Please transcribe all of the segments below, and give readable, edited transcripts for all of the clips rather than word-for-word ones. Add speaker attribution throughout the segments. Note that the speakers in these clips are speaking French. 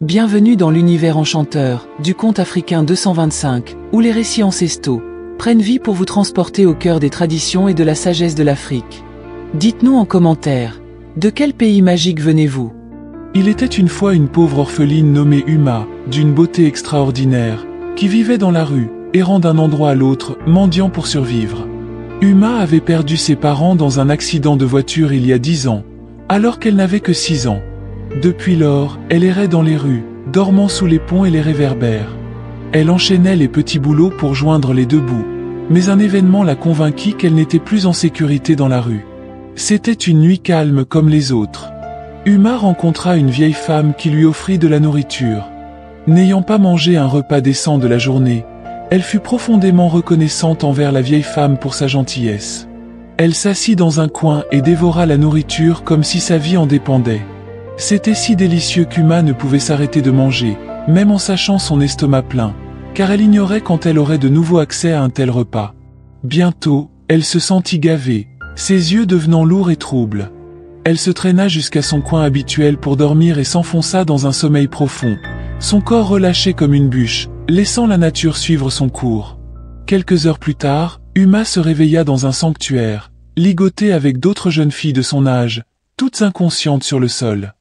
Speaker 1: Bienvenue dans l'univers enchanteur du conte africain 225, où les récits ancestraux prennent vie pour vous transporter au cœur des traditions et de la sagesse de l'Afrique. Dites-nous en commentaire, de quel pays magique venez-vous?
Speaker 2: Il était une fois une pauvre orpheline nommée Uma, d'une beauté extraordinaire, qui vivait dans la rue, errant d'un endroit à l'autre, mendiant pour survivre. Uma avait perdu ses parents dans un accident de voiture il y a 10 ans, alors qu'elle n'avait que 6 ans. Depuis lors, elle errait dans les rues, dormant sous les ponts et les réverbères. Elle enchaînait les petits boulots pour joindre les deux bouts, mais un événement la convainquit qu'elle n'était plus en sécurité dans la rue. C'était une nuit calme comme les autres. Uma rencontra une vieille femme qui lui offrit de la nourriture. N'ayant pas mangé un repas décent de la journée, elle fut profondément reconnaissante envers la vieille femme pour sa gentillesse. Elle s'assit dans un coin et dévora la nourriture comme si sa vie en dépendait. C'était si délicieux qu'Uma ne pouvait s'arrêter de manger, même en sachant son estomac plein, car elle ignorait quand elle aurait de nouveau accès à un tel repas. Bientôt, elle se sentit gavée, ses yeux devenant lourds et troubles. Elle se traîna jusqu'à son coin habituel pour dormir et s'enfonça dans un sommeil profond, son corps relâché comme une bûche, laissant la nature suivre son cours. Quelques heures plus tard, Uma se réveilla dans un sanctuaire, ligotée avec d'autres jeunes filles de son âge, toutes inconscientes sur le sol.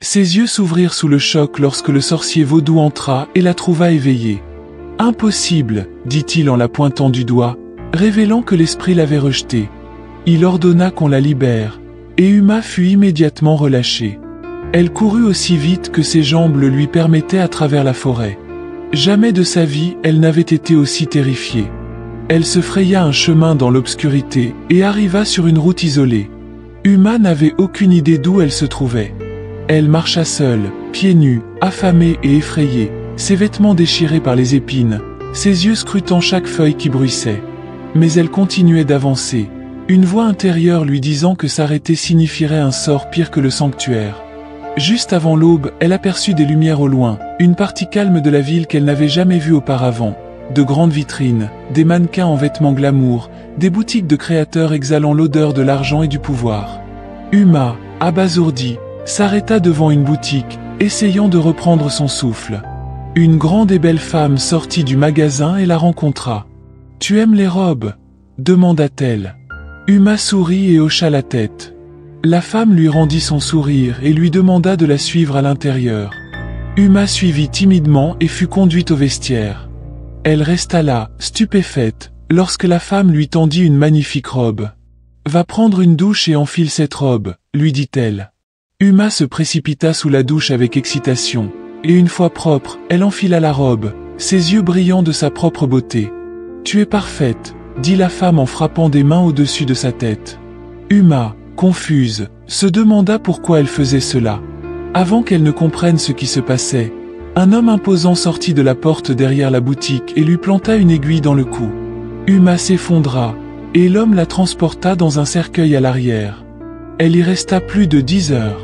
Speaker 2: Ses yeux s'ouvrirent sous le choc lorsque le sorcier vaudou entra et la trouva éveillée. « Impossible !» dit-il en la pointant du doigt, révélant que l'esprit l'avait rejetée. Il ordonna qu'on la libère, et Uma fut immédiatement relâchée. Elle courut aussi vite que ses jambes le lui permettaient à travers la forêt. Jamais de sa vie elle n'avait été aussi terrifiée. Elle se fraya un chemin dans l'obscurité et arriva sur une route isolée. Uma n'avait aucune idée d'où elle se trouvait. Elle marcha seule, pieds nus, affamée et effrayée, ses vêtements déchirés par les épines, ses yeux scrutant chaque feuille qui bruissait. Mais elle continuait d'avancer, une voix intérieure lui disant que s'arrêter signifierait un sort pire que le sanctuaire. Juste avant l'aube, elle aperçut des lumières au loin, une partie calme de la ville qu'elle n'avait jamais vue auparavant. De grandes vitrines, des mannequins en vêtements glamour, des boutiques de créateurs exhalant l'odeur de l'argent et du pouvoir. Uma, abasourdie, s'arrêta devant une boutique, essayant de reprendre son souffle. Une grande et belle femme sortit du magasin et la rencontra. « Tu aimes les robes ?» demanda-t-elle. Uma sourit et hocha la tête. La femme lui rendit son sourire et lui demanda de la suivre à l'intérieur. Uma suivit timidement et fut conduite au vestiaire. Elle resta là, stupéfaite, lorsque la femme lui tendit une magnifique robe. « Va prendre une douche et enfile cette robe », lui dit-elle. Uma se précipita sous la douche avec excitation, et une fois propre, elle enfila la robe, ses yeux brillant de sa propre beauté. « Tu es parfaite », dit la femme en frappant des mains au-dessus de sa tête. Uma, confuse, se demanda pourquoi elle faisait cela. Avant qu'elle ne comprenne ce qui se passait, un homme imposant sortit de la porte derrière la boutique et lui planta une aiguille dans le cou. Uma s'effondra, et l'homme la transporta dans un cercueil à l'arrière. Elle y resta plus de 10 heures.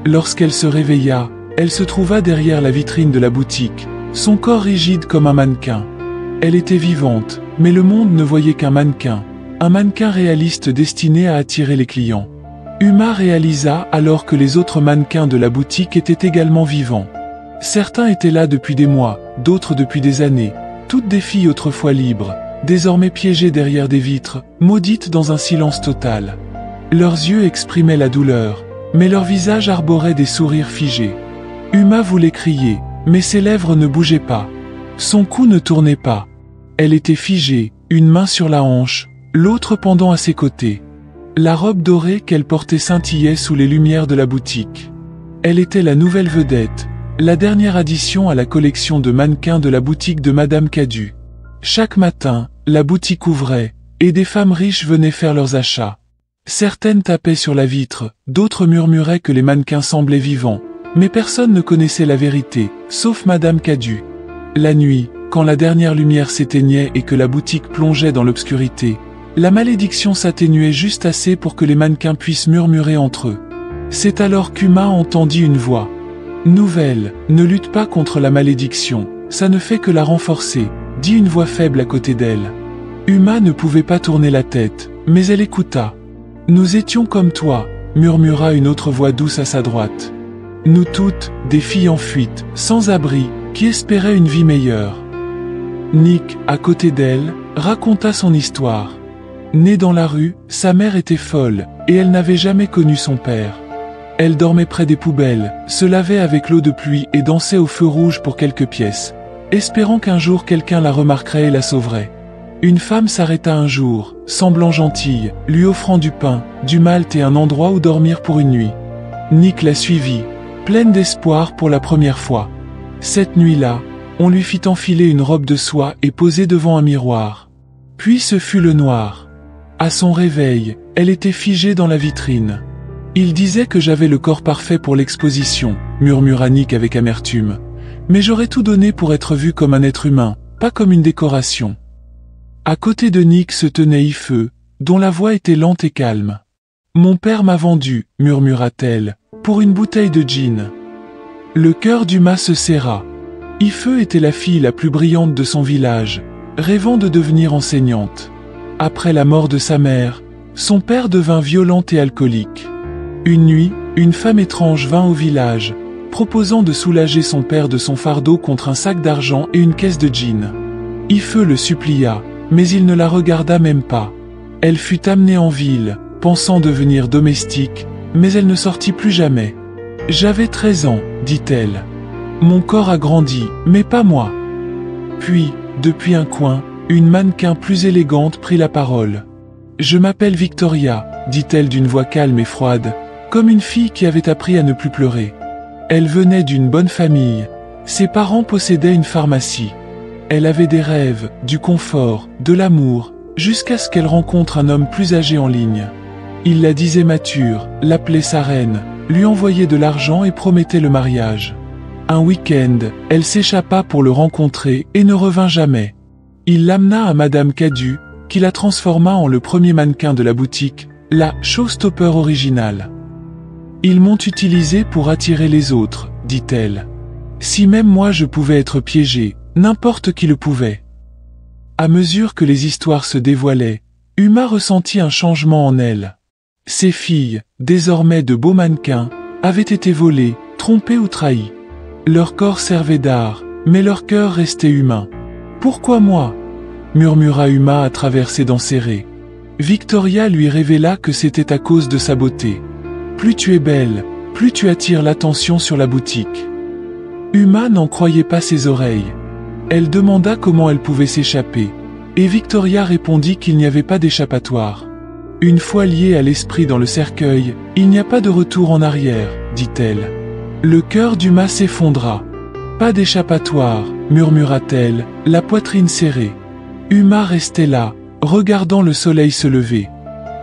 Speaker 2: Lorsqu'elle se réveilla, elle se trouva derrière la vitrine de la boutique, son corps rigide comme un mannequin. Elle était vivante, mais le monde ne voyait qu'un mannequin réaliste destiné à attirer les clients. Uma réalisa alors que les autres mannequins de la boutique étaient également vivants. Certains étaient là depuis des mois, d'autres depuis des années, toutes des filles autrefois libres, désormais piégées derrière des vitres, maudites dans un silence total. Leurs yeux exprimaient la douleur, mais leurs visages arboraient des sourires figés. Uma voulait crier, mais ses lèvres ne bougeaient pas. Son cou ne tournait pas. Elle était figée, une main sur la hanche, l'autre pendant à ses côtés. La robe dorée qu'elle portait scintillait sous les lumières de la boutique. Elle était la nouvelle vedette, la dernière addition à la collection de mannequins de la boutique de Madame Cadu. Chaque matin, la boutique ouvrait, et des femmes riches venaient faire leurs achats. Certaines tapaient sur la vitre, d'autres murmuraient que les mannequins semblaient vivants, mais personne ne connaissait la vérité, sauf Madame Cadu. La nuit, quand la dernière lumière s'éteignait et que la boutique plongeait dans l'obscurité, la malédiction s'atténuait juste assez pour que les mannequins puissent murmurer entre eux. C'est alors qu'Uma entendit une voix. « Nouvelle, ne lutte pas contre la malédiction, ça ne fait que la renforcer », dit une voix faible à côté d'elle. Uma ne pouvait pas tourner la tête, mais elle écouta. « Nous étions comme toi », murmura une autre voix douce à sa droite. Nous toutes, des filles en fuite, sans abri, qui espéraient une vie meilleure. Nick, à côté d'elle, raconta son histoire. Née dans la rue, sa mère était folle, et elle n'avait jamais connu son père. Elle dormait près des poubelles, se lavait avec l'eau de pluie et dansait au feu rouge pour quelques pièces, espérant qu'un jour quelqu'un la remarquerait et la sauverait. Une femme s'arrêta un jour, semblant gentille, lui offrant du pain, du malt et un endroit où dormir pour une nuit. Nick la suivit, pleine d'espoir pour la première fois. Cette nuit-là, on lui fit enfiler une robe de soie et poser devant un miroir. Puis ce fut le noir. À son réveil, elle était figée dans la vitrine. Il disait que j'avais le corps parfait pour l'exposition, murmura Nick avec amertume. Mais j'aurais tout donné pour être vu comme un être humain, pas comme une décoration. À côté de Nick se tenait Ifeu, dont la voix était lente et calme. Mon père m'a vendu, murmura-t-elle, pour une bouteille de gin. Le cœur d'Uma se serra. Ifeu était la fille la plus brillante de son village, rêvant de devenir enseignante. Après la mort de sa mère, son père devint violent et alcoolique. Une nuit, une femme étrange vint au village, proposant de soulager son père de son fardeau contre un sac d'argent et une caisse de gin. Ifeu le supplia, mais il ne la regarda même pas. Elle fut amenée en ville, pensant devenir domestique, mais elle ne sortit plus jamais. « J'avais 13 ans, dit-elle. Mon corps a grandi, mais pas moi. » Puis, depuis un coin, une mannequin plus élégante prit la parole. « Je m'appelle Victoria, dit-elle d'une voix calme et froide, comme une fille qui avait appris à ne plus pleurer. Elle venait d'une bonne famille. Ses parents possédaient une pharmacie. Elle avait des rêves, du confort, de l'amour, jusqu'à ce qu'elle rencontre un homme plus âgé en ligne. Il la disait mature, l'appelait sa reine, lui envoyait de l'argent et promettait le mariage. Un week-end, elle s'échappa pour le rencontrer et ne revint jamais. Il l'amena à Madame Cadu, qui la transforma en le premier mannequin de la boutique, la showstopper originale. Ils m'ont utilisé pour attirer les autres, dit-elle. Si même moi je pouvais être piégée, n'importe qui le pouvait. À mesure que les histoires se dévoilaient, Uma ressentit un changement en elle. Ses filles, désormais de beaux mannequins, avaient été volées, trompées ou trahies. Leur corps servait d'art, mais leur cœur restait humain. « Pourquoi moi ?» murmura Uma à travers ses dents serrées. Victoria lui révéla que c'était à cause de sa beauté. Plus tu es belle, plus tu attires l'attention sur la boutique. Uma n'en croyait pas ses oreilles. Elle demanda comment elle pouvait s'échapper, et Victoria répondit qu'il n'y avait pas d'échappatoire. Une fois liée à l'esprit dans le cercueil, il n'y a pas de retour en arrière, dit-elle. Le cœur d'Uma s'effondra. Pas d'échappatoire, murmura-t-elle, la poitrine serrée. Uma restait là, regardant le soleil se lever.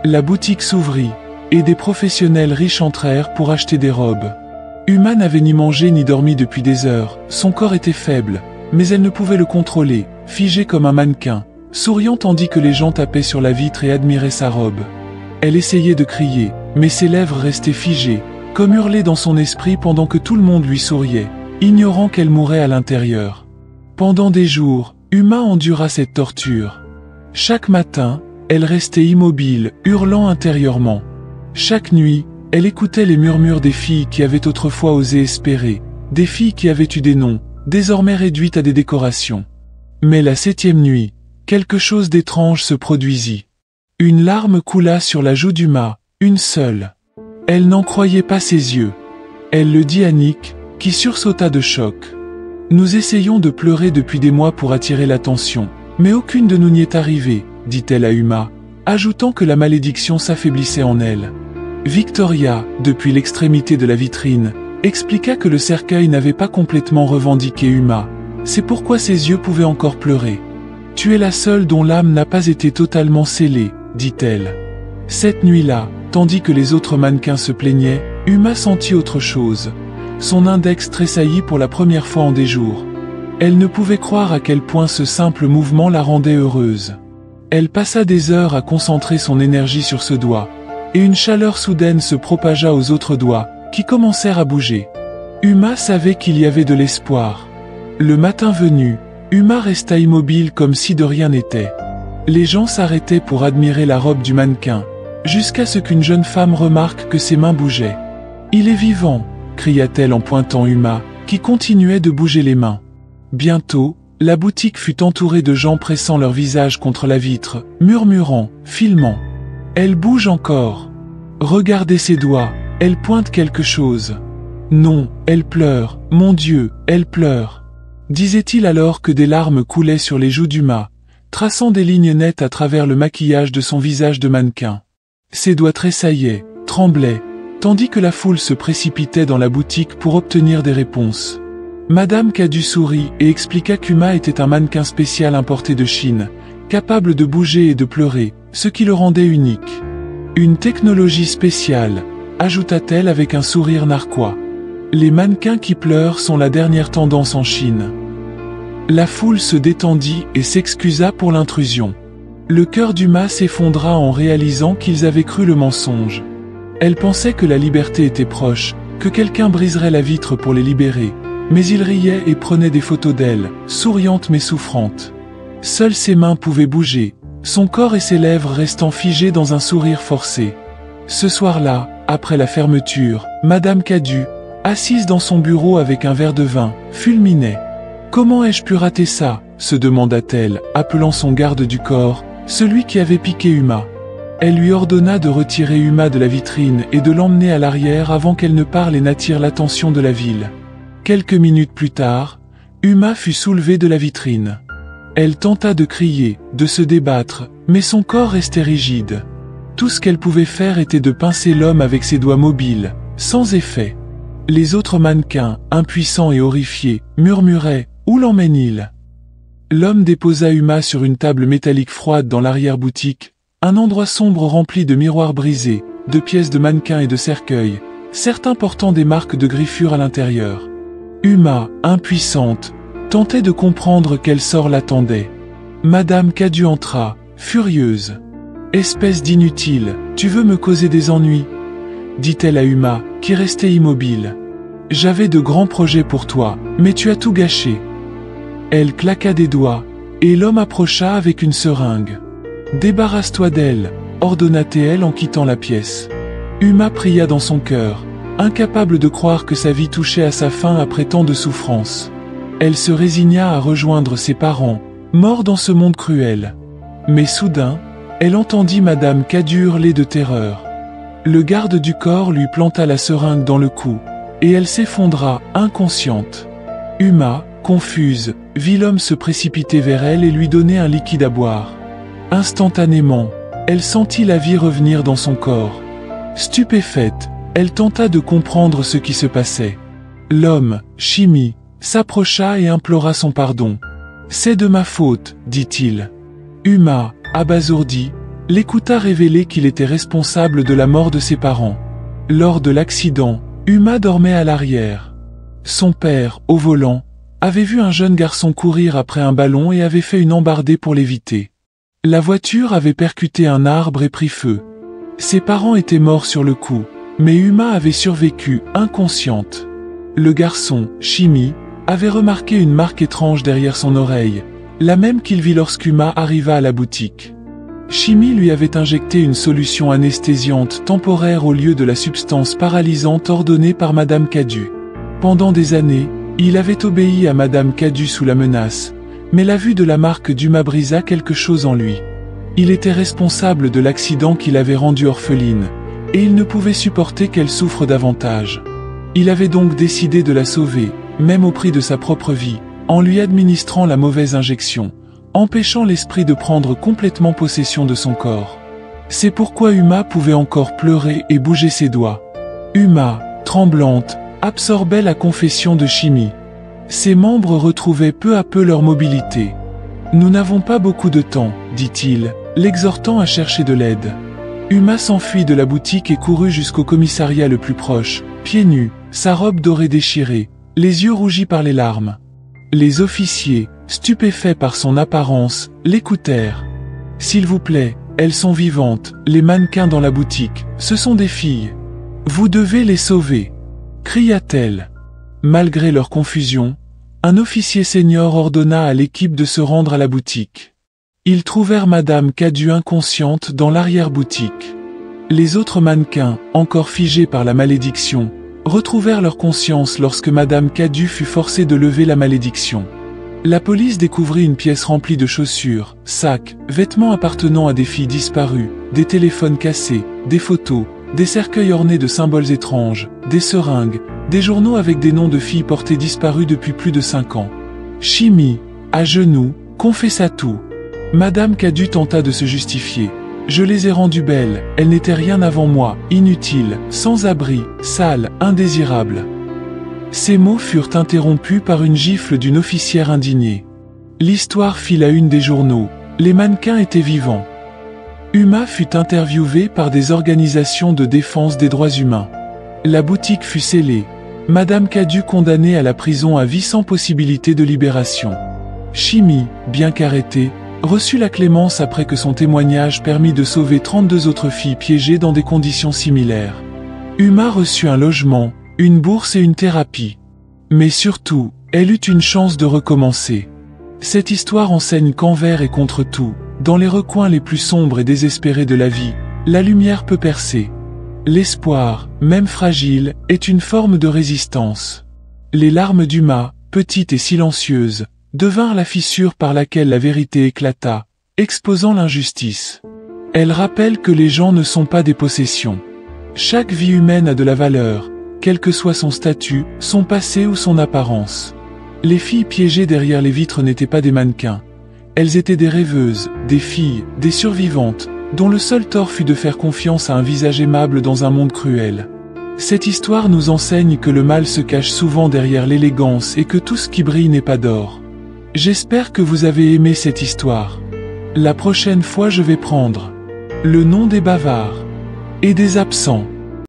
Speaker 2: La boutique s'ouvrit, et des professionnels riches entrèrent pour acheter des robes. Uma n'avait ni mangé ni dormi depuis des heures, son corps était faible, mais elle ne pouvait le contrôler, figée comme un mannequin, souriant tandis que les gens tapaient sur la vitre et admiraient sa robe. Elle essayait de crier, mais ses lèvres restaient figées, comme hurler dans son esprit pendant que tout le monde lui souriait, ignorant qu'elle mourait à l'intérieur. Pendant des jours, Uma endura cette torture. Chaque matin, elle restait immobile, hurlant intérieurement. Chaque nuit, elle écoutait les murmures des filles qui avaient autrefois osé espérer, des filles qui avaient eu des noms, désormais réduites à des décorations. Mais la 7e nuit, quelque chose d'étrange se produisit. Une larme coula sur la joue d'Uma, une seule. Elle n'en croyait pas ses yeux. Elle le dit à Nick, qui sursauta de choc. Nous essayons de pleurer depuis des mois pour attirer l'attention, mais aucune de nous n'y est arrivée, dit-elle à Uma, ajoutant que la malédiction s'affaiblissait en elle. Victoria, depuis l'extrémité de la vitrine, expliqua que le cercueil n'avait pas complètement revendiqué Uma. C'est pourquoi ses yeux pouvaient encore pleurer. « Tu es la seule dont l'âme n'a pas été totalement scellée, » dit-elle. Cette nuit-là, tandis que les autres mannequins se plaignaient, Uma sentit autre chose. Son index tressaillit pour la première fois en des jours. Elle ne pouvait croire à quel point ce simple mouvement la rendait heureuse. Elle passa des heures à concentrer son énergie sur ce doigt, et une chaleur soudaine se propagea aux autres doigts, qui commencèrent à bouger. Uma savait qu'il y avait de l'espoir. Le matin venu, Uma resta immobile comme si de rien n'était. Les gens s'arrêtaient pour admirer la robe du mannequin, jusqu'à ce qu'une jeune femme remarque que ses mains bougeaient. « Il est vivant !» cria-t-elle en pointant Uma, qui continuait de bouger les mains. Bientôt, la boutique fut entourée de gens pressant leur visage contre la vitre, murmurant, filmant. Elle bouge encore. Regardez ses doigts, elle pointe quelque chose. Non, elle pleure, mon Dieu, elle pleure. Disait-il alors que des larmes coulaient sur les joues d'Uma, traçant des lignes nettes à travers le maquillage de son visage de mannequin. Ses doigts tressaillaient, tremblaient, tandis que la foule se précipitait dans la boutique pour obtenir des réponses. Madame Cadu sourit et expliqua qu'Uma était un mannequin spécial importé de Chine, capable de bouger et de pleurer, ce qui le rendait unique. Une technologie spéciale, ajouta-t-elle avec un sourire narquois. Les mannequins qui pleurent sont la dernière tendance en Chine. La foule se détendit et s'excusa pour l'intrusion. Le cœur d'Uma s'effondra en réalisant qu'ils avaient cru le mensonge. Elle pensait que la liberté était proche, que quelqu'un briserait la vitre pour les libérer, mais il riait et prenait des photos d'elle, souriante mais souffrante. Seules ses mains pouvaient bouger, son corps et ses lèvres restant figés dans un sourire forcé. Ce soir-là, après la fermeture, Madame Cadu, assise dans son bureau avec un verre de vin, fulminait. « Comment ai-je pu rater ça ?» se demanda-t-elle, appelant son garde du corps, celui qui avait piqué Uma. Elle lui ordonna de retirer Uma de la vitrine et de l'emmener à l'arrière avant qu'elle ne parle et n'attire l'attention de la ville. Quelques minutes plus tard, Uma fut soulevée de la vitrine. Elle tenta de crier, de se débattre, mais son corps restait rigide. Tout ce qu'elle pouvait faire était de pincer l'homme avec ses doigts mobiles, sans effet. Les autres mannequins, impuissants et horrifiés, murmuraient « Où l'emmène-t-il » L'homme déposa Uma sur une table métallique froide dans l'arrière-boutique, un endroit sombre rempli de miroirs brisés, de pièces de mannequins et de cercueils, certains portant des marques de griffures à l'intérieur. Uma, impuissante, tentait de comprendre quel sort l'attendait. Madame Cadu entra, furieuse. « Espèce d'inutile, tu veux me causer des ennuis ?» dit-elle à Uma, qui restait immobile. « J'avais de grands projets pour toi, mais tu as tout gâché. » Elle claqua des doigts, et l'homme approcha avec une seringue. « Débarrasse-toi d'elle, » ordonna-t-elle en quittant la pièce. Uma pria dans son cœur, incapable de croire que sa vie touchait à sa fin après tant de souffrances. Elle se résigna à rejoindre ses parents, morts dans ce monde cruel. Mais soudain, elle entendit Madame Cadu hurler de terreur. Le garde du corps lui planta la seringue dans le cou, et elle s'effondra, inconsciente. Uma, confuse, vit l'homme se précipiter vers elle et lui donner un liquide à boire. Instantanément, elle sentit la vie revenir dans son corps. Stupéfaite, elle tenta de comprendre ce qui se passait. L'homme, Chimie, s'approcha et implora son pardon. « C'est de ma faute, dit-il. » Uma, abasourdi, l'écouta révéler qu'il était responsable de la mort de ses parents. Lors de l'accident, Uma dormait à l'arrière. Son père, au volant, avait vu un jeune garçon courir après un ballon et avait fait une embardée pour l'éviter. La voiture avait percuté un arbre et pris feu. Ses parents étaient morts sur le coup, mais Uma avait survécu, inconsciente. Le garçon, Chimie, avait remarqué une marque étrange derrière son oreille, la même qu'il vit lorsqu'Uma arriva à la boutique. Chimie lui avait injecté une solution anesthésiante temporaire au lieu de la substance paralysante ordonnée par Madame Cadu. Pendant des années, il avait obéi à Madame Cadu sous la menace, mais la vue de la marque d'Uma brisa quelque chose en lui. Il était responsable de l'accident qui l'avait rendue orpheline, et il ne pouvait supporter qu'elle souffre davantage. Il avait donc décidé de la sauver, même au prix de sa propre vie, en lui administrant la mauvaise injection, empêchant l'esprit de prendre complètement possession de son corps. C'est pourquoi Uma pouvait encore pleurer et bouger ses doigts. Uma, tremblante, absorbait la confession de Chimie. Ses membres retrouvaient peu à peu leur mobilité. « Nous n'avons pas beaucoup de temps, dit-il, l'exhortant à chercher de l'aide. » Uma s'enfuit de la boutique et courut jusqu'au commissariat le plus proche, pieds nus, sa robe dorée déchirée, les yeux rougis par les larmes. Les officiers, stupéfaits par son apparence, l'écoutèrent. « S'il vous plaît, elles sont vivantes, les mannequins dans la boutique, ce sont des filles. Vous devez les sauver !» cria-t-elle. Malgré leur confusion, un officier senior ordonna à l'équipe de se rendre à la boutique. Ils trouvèrent Madame Cadu inconsciente dans l'arrière-boutique. Les autres mannequins, encore figés par la malédiction, retrouvèrent leur conscience lorsque Madame Cadu fut forcée de lever la malédiction. La police découvrit une pièce remplie de chaussures, sacs, vêtements appartenant à des filles disparues, des téléphones cassés, des photos, des cercueils ornés de symboles étranges, des seringues, des journaux avec des noms de filles portées disparues depuis plus de 5 ans. Chimie, à genoux, confessa tout. Madame Cadu tenta de se justifier. Je les ai rendues belles, elles n'étaient rien avant moi, inutiles, sans abri, sales, indésirables. Ces mots furent interrompus par une gifle d'une officière indignée. L'histoire fit la une des journaux. Les mannequins étaient vivants. Uma fut interviewée par des organisations de défense des droits humains. La boutique fut scellée. Madame Cadu condamnée à la prison à vie sans possibilité de libération. Chimie, bien qu'arrêtée, reçut la clémence après que son témoignage permit de sauver 32 autres filles piégées dans des conditions similaires. Uma reçut un logement, une bourse et une thérapie. Mais surtout, elle eut une chance de recommencer. Cette histoire enseigne qu'envers et contre tout, dans les recoins les plus sombres et désespérés de la vie, la lumière peut percer. L'espoir, même fragile, est une forme de résistance. Les larmes d'Uma, petites et silencieuses, devinrent la fissure par laquelle la vérité éclata, exposant l'injustice. Elle rappelle que les gens ne sont pas des possessions. Chaque vie humaine a de la valeur, quel que soit son statut, son passé ou son apparence. Les filles piégées derrière les vitres n'étaient pas des mannequins. Elles étaient des rêveuses, des filles, des survivantes, dont le seul tort fut de faire confiance à un visage aimable dans un monde cruel. Cette histoire nous enseigne que le mal se cache souvent derrière l'élégance et que tout ce qui brille n'est pas d'or. J'espère que vous avez aimé cette histoire. La prochaine fois je vais prendre le nom des bavards et des absents.